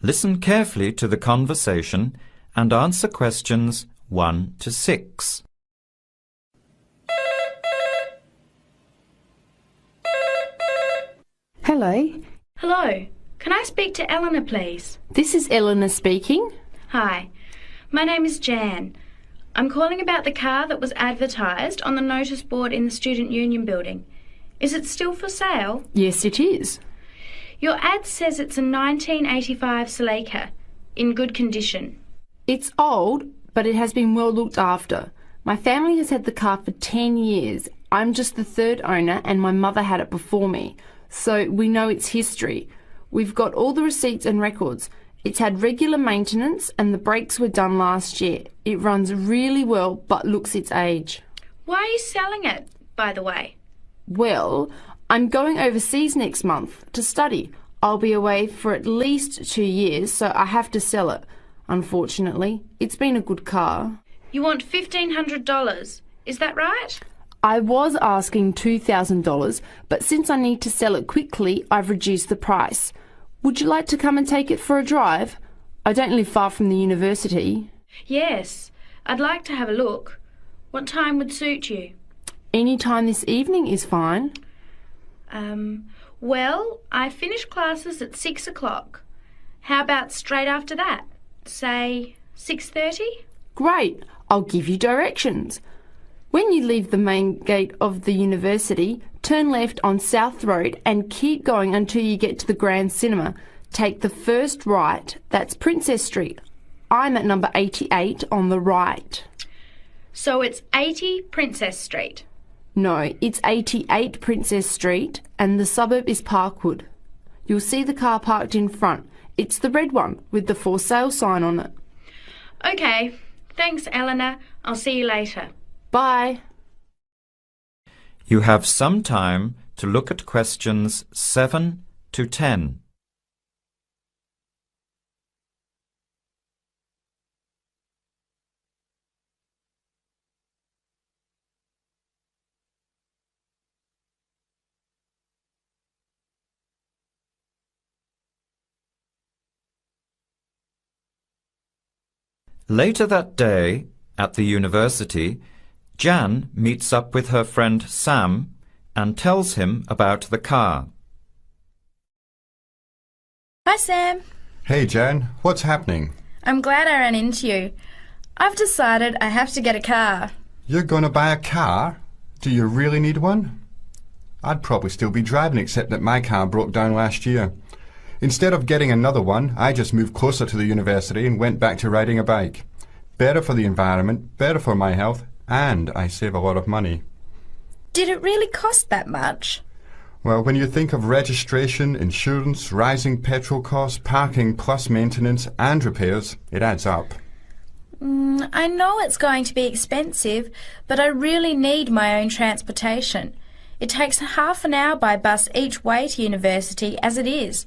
Listen carefully to the conversation and answer questions 1 to 6. Hello. Hello. Can I speak to Eleanor, please? This is Eleanor speaking. Hi. My name is Jan. I'm calling about the car that was advertised on the notice board in the Student Union building. Is it still for sale? Yes, it is. Your ad says it's a 1985 Celica, in good condition. It's old, but it has been well looked after. My family has had the car for 10 years. I'm just the third owner and my mother had it before me, so we know its history. We've got all the receipts and records. It's had regular maintenance and the brakes were done last year. It runs really well but looks its age. Why are you selling it, by the way? Well, I'm going overseas next month to study. I'll be away for at least 2 years, so I have to sell it. Unfortunately, it's been a good car. You want $1,500, is that right? I was asking $2,000, but since I need to sell it quickly, I've reduced the price. Would you like to come and take it for a drive? I don't live far from the university. Yes, I'd like to have a look. What time would suit you? Any time this evening is fine. Well, I finish classes at 6 o'clock. How about straight after that? Say 6:30? Great, I'll give you directions. When you leave the main gate of the university, turn left on South Road and keep going until you get to the Grand Cinema. Take the first right, that's Princess Street. I'm at number 88 on the right. So it's 80 Princess Street? No, it's 88 Princess Street and the suburb is Parkwood. You'll see the car parked in front. It's the red one with the for sale sign on it. OK, thanks Eleanor. I'll see you later. Bye. You have some time to look at questions 7 to 10. Later that day, at the university, Jan meets up with her friend Sam and tells him about the car. Hi, Sam. Hey, Jan. What's happening? I'm glad I ran into you. I've decided I have to get a car. You're going to buy a car? Do you really need one? I'd probably still be driving, except that my car broke down last year. Instead of getting another one, I just moved closer to the university and went back to riding a bike. Better for the environment, better for my health, and I save a lot of money. Did it really cost that much? Well, when you think of registration, insurance, rising petrol costs, parking plus maintenance and repairs, it adds up. I know it's going to be expensive, but I really need my own transportation. It takes half an hour by bus each way to university as it is.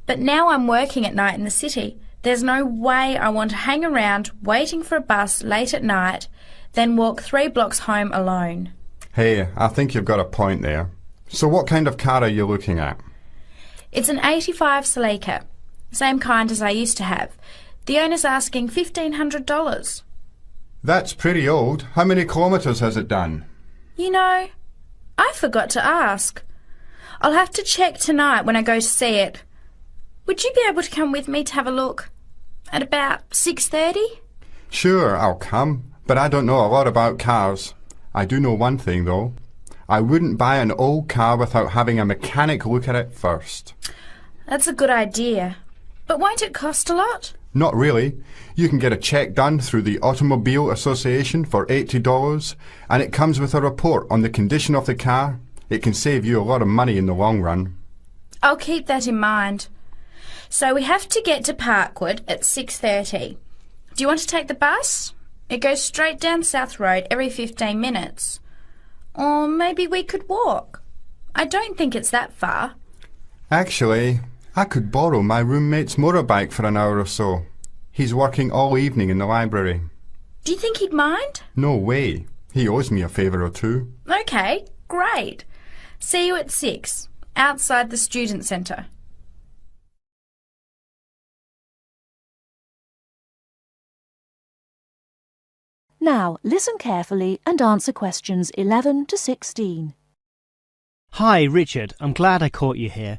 But now I'm working at night in the city. There's no way I want to hang around waiting for a bus late at night, then walk 3 blocks home alone. Hey, I think you've got a point there. So what kind of car are you looking at? It's an 85 Celica, same kind as I used to have. The owner's asking $1,500. That's pretty old. How many kilometres has it done? You know, I forgot to ask. I'll have to check tonight when I go to see it. Would you be able to come with me to have a look? At about 6:30? Sure, I'll come, but I don't know a lot about cars. I do know one thing, though. I wouldn't buy an old car without having a mechanic look at it first. That's a good idea. But won't it cost a lot? Not really. You can get a check done through the Automobile Association for $80, and it comes with a report on the condition of the car. It can save you a lot of money in the long run. I'll keep that in mind. So we have to get to Parkwood at 6:30. Do you want to take the bus? It goes straight down South Road every 15 minutes. Or maybe we could walk. I don't think it's that far. Actually, I could borrow my roommate's motorbike for an hour or so. He's working all evening in the library. Do you think he'd mind? No way. He owes me a favour or two. OK, great. See you at 6, outside the student centre. Now listen carefully and answer questions 11 to 16. Hi, Richard. I'm glad I caught you here.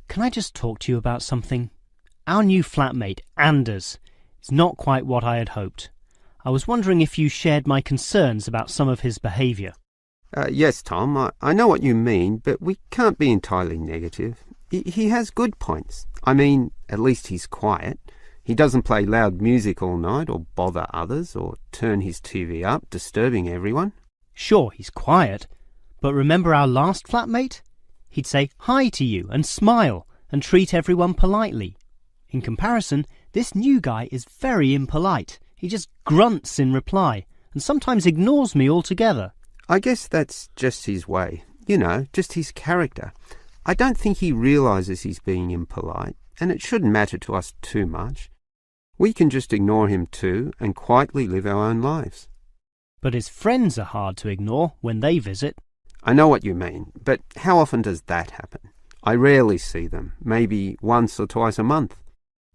Can I just talk to you about something? Our new flatmate, Anders, is not quite what I had hoped. I was wondering if you shared my concerns about some of his behaviour. Yes, Tom, I know what you mean, but we can't be entirely negative. He has good points. I mean, at least he's quiet. He doesn't play loud music all night or bother others or turn his TV up, disturbing everyone. Sure, he's quiet, but remember our last flatmate? He'd say hi to you and smile and treat everyone politely. In comparison, this new guy is very impolite. He just grunts in reply and sometimes ignores me altogether. I guess that's just his way. You know, just his character. I don't think he realises he's being impolite, and it shouldn't matter to us too much. We can just ignore him too and quietly live our own lives. But his friends are hard to ignore when they visit. I know what you mean, but how often does that happen? I rarely see them, maybe once or twice a month.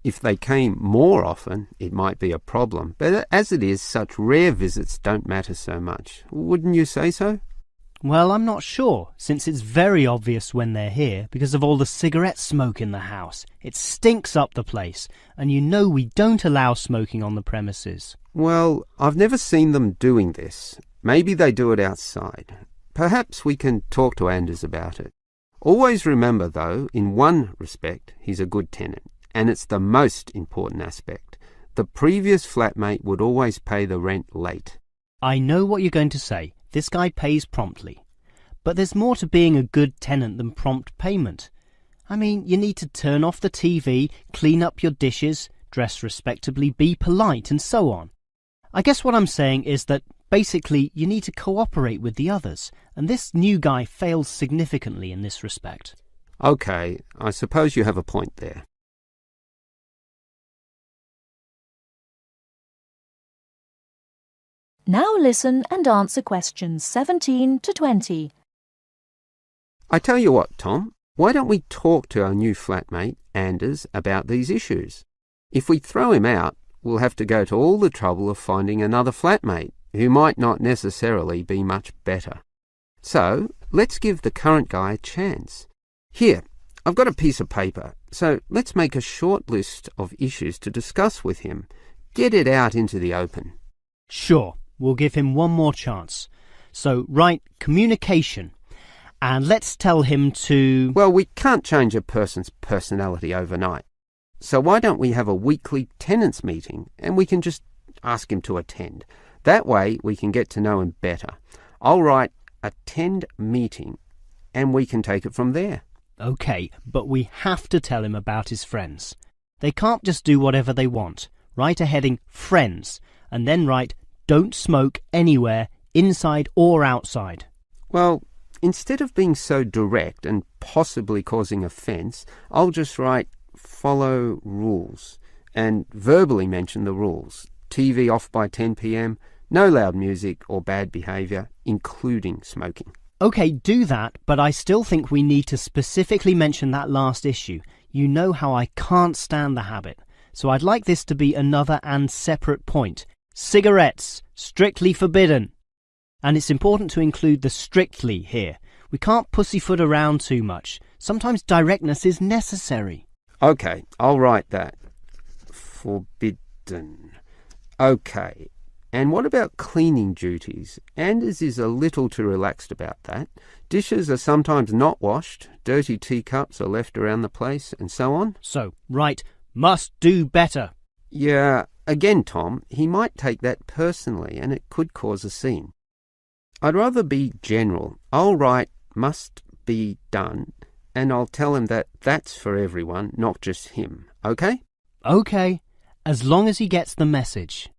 If they came more often, it might be a problem, but as it is, such rare visits don't matter so much. Wouldn't you say so? Well, I'm not sure, since it's very obvious when they're here because of all the cigarette smoke in the house. It stinks up the place, and you know we don't allow smoking on the premises. Well, I've never seen them doing this. Maybe they do it outside. Perhaps we can talk to Anders about it. Always remember, though, in one respect, he's a good tenant, and it's the most important aspect. The previous flatmate would always pay the rent late. I know what you're going to say. This guy pays promptly. But there's more to being a good tenant than prompt payment. I mean, you need to turn off the TV, clean up your dishes, dress respectably, be polite, and so on. I guess what I'm saying is that basically you need to cooperate with the others, and this new guy fails significantly in this respect. OK, I suppose you have a point there. Now listen and answer questions 17 to 20. I tell you what, Tom, why don't we talk to our new flatmate, Anders, about these issues? If we throw him out, we'll have to go to all the trouble of finding another flatmate, who might not necessarily be much better. So, let's give the current guy a chance. Here, I've got a piece of paper, so let's make a short list of issues to discuss with him. Get it out into the open. Sure. We'll give him one more chance. So write communication, and let's tell him to... Well, we can't change a person's personality overnight. So why don't we have a weekly tenants meeting and we can just ask him to attend. That way we can get to know him better. I'll write attend meeting and we can take it from there. OK, but we have to tell him about his friends. They can't just do whatever they want. Write a heading friends and then write don't smoke anywhere, inside or outside. Well, instead of being so direct and possibly causing offence, I'll just write follow rules and verbally mention the rules. TV off by 10 p.m, no loud music or bad behaviour, including smoking. OK, do that, but I still think we need to specifically mention that last issue. You know how I can't stand the habit. So I'd like this to be another and separate point. Cigarettes, strictly forbidden. And it's important to include the strictly here. We can't pussyfoot around too much. Sometimes directness is necessary. OK, I'll write that. Forbidden. OK. And what about cleaning duties? Anders is a little too relaxed about that. Dishes are sometimes not washed, dirty teacups are left around the place, and so on. So, write, must do better. Yeah, again, Tom, he might take that personally and it could cause a scene. I'd rather be general. I'll write must be done and I'll tell him that that's for everyone, not just him. OK? OK, as long as he gets the message.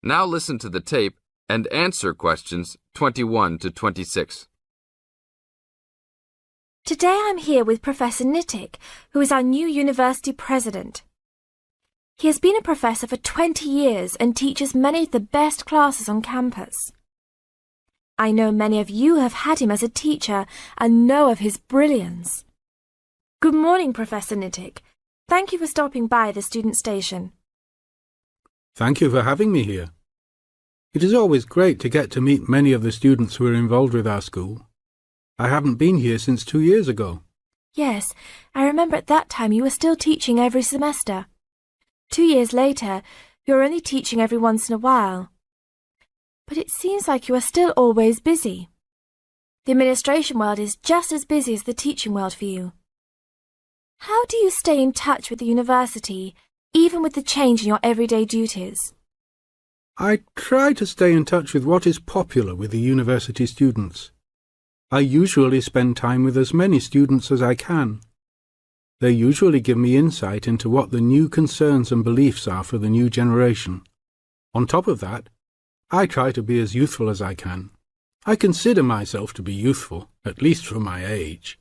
Now listen to the tape and answer questions 21 to 26. Today I'm here with Professor Nittick, who is our new university president. He has been a professor for 20 years and teaches many of the best classes on campus. I know many of you have had him as a teacher and know of his brilliance. Good morning, Professor Nittick. Thank you for stopping by the student station. Thank you for having me here. It is always great to get to meet many of the students who are involved with our school. I haven't been here since 2 years ago. Yes, I remember at that time you were still teaching every semester. 2 years later, you're only teaching every once in a while. But it seems like you are still always busy. The administration world is just as busy as the teaching world for you. How do you stay in touch with the university, even with the change in your everyday duties? I try to stay in touch with what is popular with the university students. I usually spend time with as many students as I can. They usually give me insight into what the new concerns and beliefs are for the new generation. On top of that, I try to be as youthful as I can. I consider myself to be youthful, at least for my age.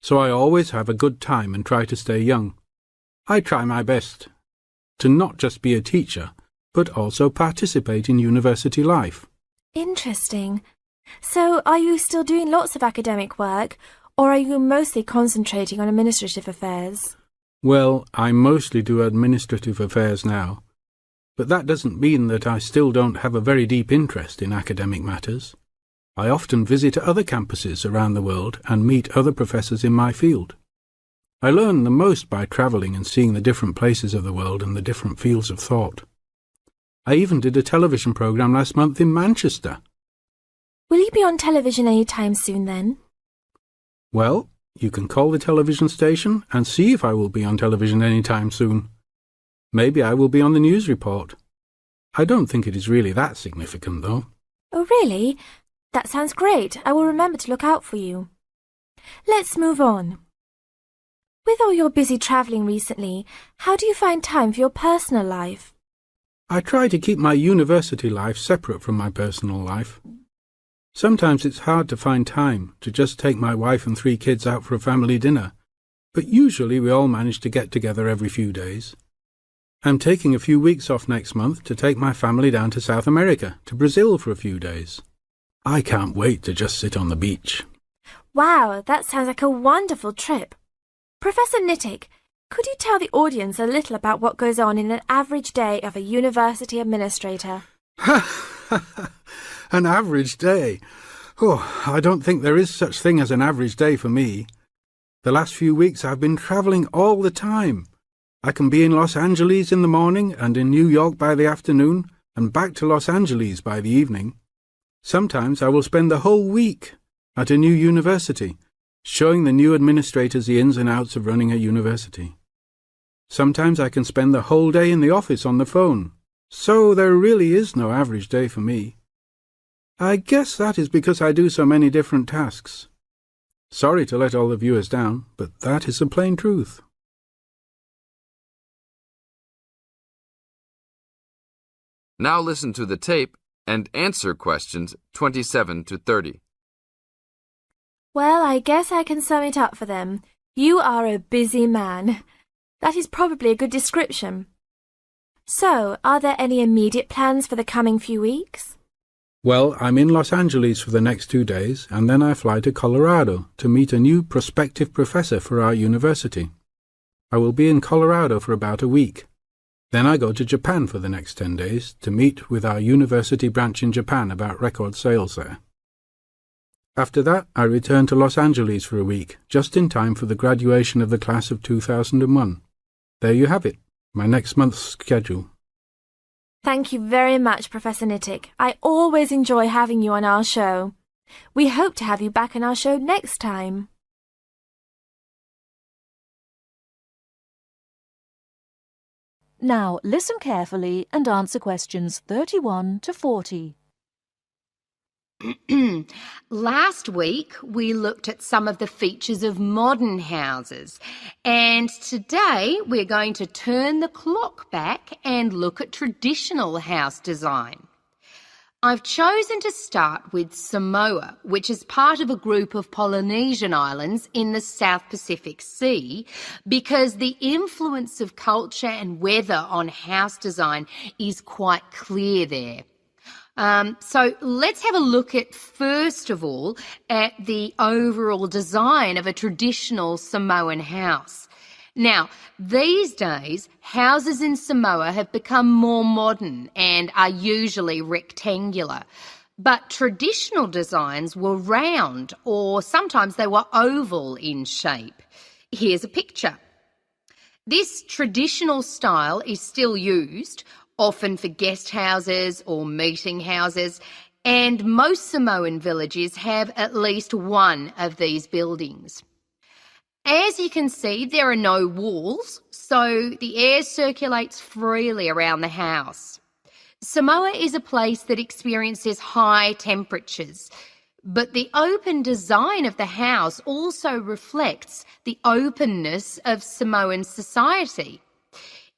So I always have a good time and try to stay young. I try my best to not just be a teacher, but also participate in university life. Interesting. So are you still doing lots of academic work, or are you mostly concentrating on administrative affairs? Well, I mostly do administrative affairs now, but that doesn't mean that I still don't have a very deep interest in academic matters. I often visit other campuses around the world and meet other professors in my field. I learn the most by travelling and seeing the different places of the world and the different fields of thought. I even did a television programme last month in Manchester. Will you be on television any time soon then? Well, you can call the television station and see if I will be on television any time soon. Maybe I will be on the news report. I don't think it is really that significant, though. Oh, really? That sounds great. I will remember to look out for you. Let's move on. With all your busy travelling recently, how do you find time for your personal life? I try to keep my university life separate from my personal life. Sometimes it's hard to find time to just take my wife and 3 kids out for a family dinner, but usually we all manage to get together every few days. I'm taking a few weeks off next month to take my family down to South America, to Brazil for a few days. I can't wait to just sit on the beach. Wow, that sounds like a wonderful trip. Professor Nittick, could you tell the audience a little about what goes on in an average day of a university administrator? An average day? Oh, I don't think there is such thing as an average day for me. The last few weeks I've been travelling all the time. I can be in Los Angeles in the morning and in New York by the afternoon and back to Los Angeles by the evening. Sometimes I will spend the whole week at a new university, showing the new administrators the ins and outs of running a university. Sometimes I can spend the whole day in the office on the phone. So there really is no average day for me. I guess that is because I do so many different tasks. Sorry to let all the viewers down, but that is the plain truth. Now listen to the tape and answer questions 27 to 30. Well, I guess I can sum it up for them. You are a busy man. That is probably a good description. So, are there any immediate plans for the coming few weeks? Well, I'm in Los Angeles for the next 2 days, and then I fly to Colorado to meet a new prospective professor for our university. I will be in Colorado for about a week. Then I go to Japan for the next 10 days to meet with our university branch in Japan about record sales there. After that, I return to Los Angeles for a week, just in time for the graduation of the class of 2001. There you have it, my next month's schedule. Thank you very much, Professor Nittick. I always enjoy having you on our show. We hope to have you back on our show next time. Now listen carefully and answer questions 31 to 40. Last week we looked at some of the features of modern houses, and today we're going to turn the clock back and look at traditional house design. I've chosen to start with Samoa, which is part of a group of Polynesian islands in the South Pacific Sea, because the influence of culture and weather on house design is quite clear there. So let's have a look at, first of all, at the overall design of a traditional Samoan house. Now, these days, houses in Samoa have become more modern and are usually rectangular. But traditional designs were round, or sometimes they were oval in shape. Here's a picture. This traditional style is still used, often for guest houses or meeting houses, and most Samoan villages have at least one of these buildings. As you can see, there are no walls, so the air circulates freely around the house. Samoa is a place that experiences high temperatures, but the open design of the house also reflects the openness of Samoan society.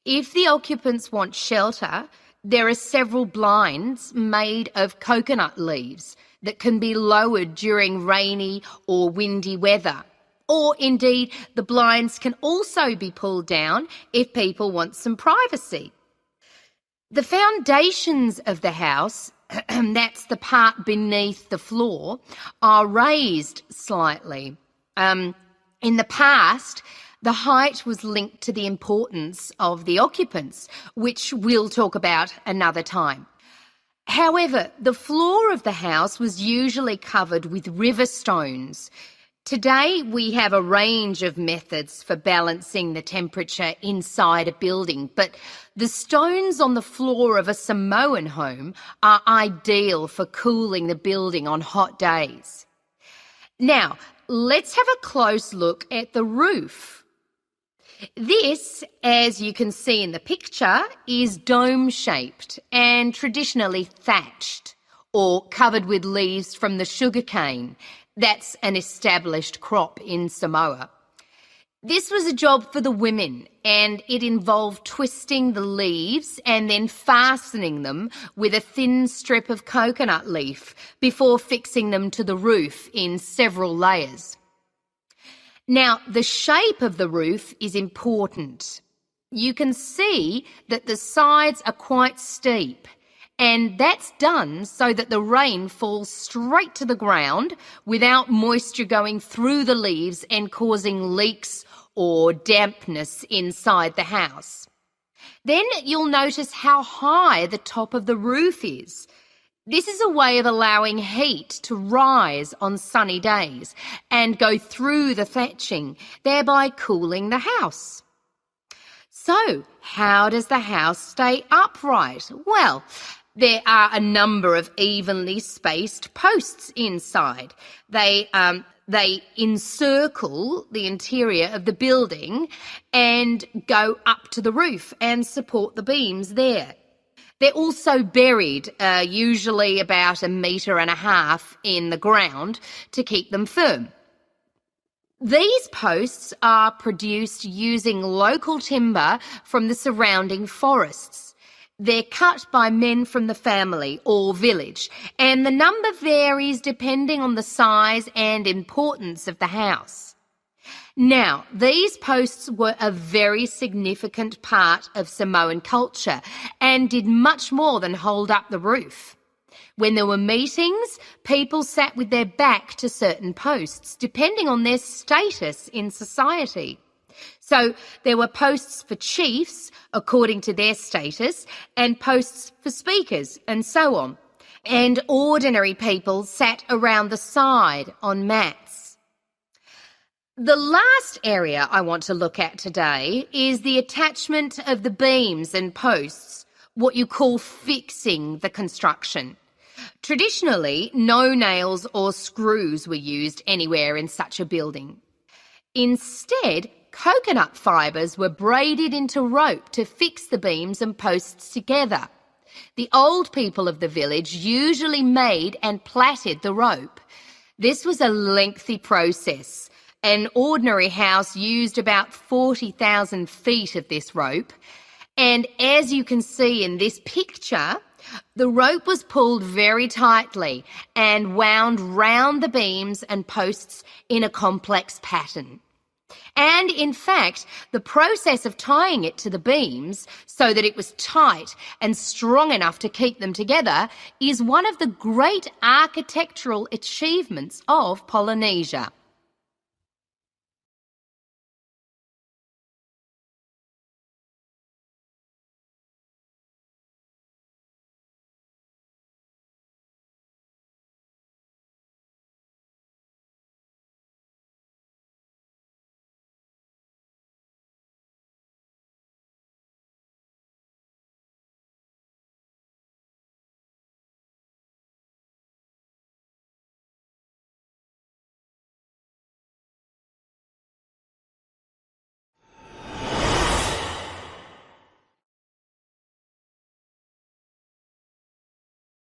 If the occupants want shelter, there are several blinds made of coconut leaves that can be lowered during rainy or windy weather. Or indeed, the blinds can also be pulled down if people want some privacy. The foundations of the house, that's the part beneath the floor, are raised slightly. In the past, the height was linked to the importance of the occupants, which we'll talk about another time. However, the floor of the house was usually covered with river stones. Today, we have a range of methods for balancing the temperature inside a building, but the stones on the floor of a Samoan home are ideal for cooling the building on hot days. Now, let's have a close look at the roof. This, as you can see in the picture, is dome-shaped and traditionally thatched or covered with leaves from the sugarcane. That's an established crop in Samoa. This was a job for the women, and it involved twisting the leaves and then fastening them with a thin strip of coconut leaf before fixing them to the roof in several layers. Now, the shape of the roof is important. You can see that the sides are quite steep, and that's done so that the rain falls straight to the ground without moisture going through the leaves and causing leaks or dampness inside the house. Then you'll notice how high the top of the roof is. This is a way of allowing heat to rise on sunny days and go through the thatching, thereby cooling the house. So, how does the house stay upright? Well, there are a number of evenly spaced posts inside. They encircle the interior of the building and go up to the roof and support the beams there. They're also buried, usually about 1.5 meters in the ground to keep them firm. These posts are produced using local timber from the surrounding forests. They're cut by men from the family or village, and the number varies depending on the size and importance of the house. Now, these posts were a very significant part of Samoan culture and did much more than hold up the roof. When there were meetings, people sat with their back to certain posts, depending on their status in society. So there were posts for chiefs, according to their status, and posts for speakers, and so on. And ordinary people sat around the side on mats. The last area I want to look at today is the attachment of the beams and posts, what you call fixing the construction. Traditionally, no nails or screws were used anywhere in such a building. Instead, coconut fibres were braided into rope to fix the beams and posts together. The old people of the village usually made and plaited the rope. This was a lengthy process. An ordinary house used about 40,000 feet of this rope. And as you can see in this picture, the rope was pulled very tightly and wound round the beams and posts in a complex pattern. And in fact, the process of tying it to the beams so that it was tight and strong enough to keep them together is one of the great architectural achievements of Polynesia.